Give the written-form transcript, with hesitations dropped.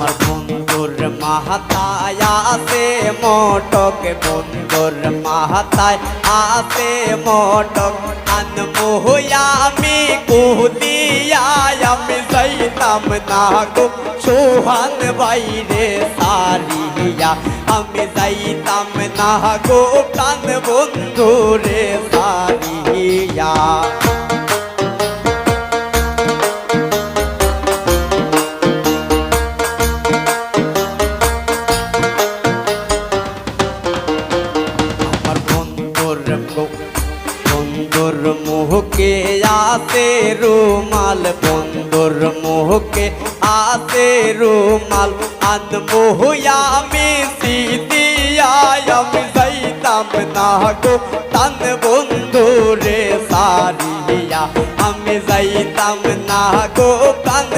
আমার বন্ধুর মাথায় আছে মোটক, বন্ধুর মাথায় আছে মোটক, আনবো আমি কুদিয়া আমি যাইতাম না গো সোহান বাইরে সারিয়া, আমি যাইতাম না গো প্রাণ বন্ধুরে সারিয়া। বন্ধুর মুখে আছে রুমাল, বন্ধুর মুখে আছে রুমাল, আনবো আমি সিদিয়া আমি যাইতাম না গো তান বন্ধুরে সারিয়া, আমি যাইতাম না গো প্রাণ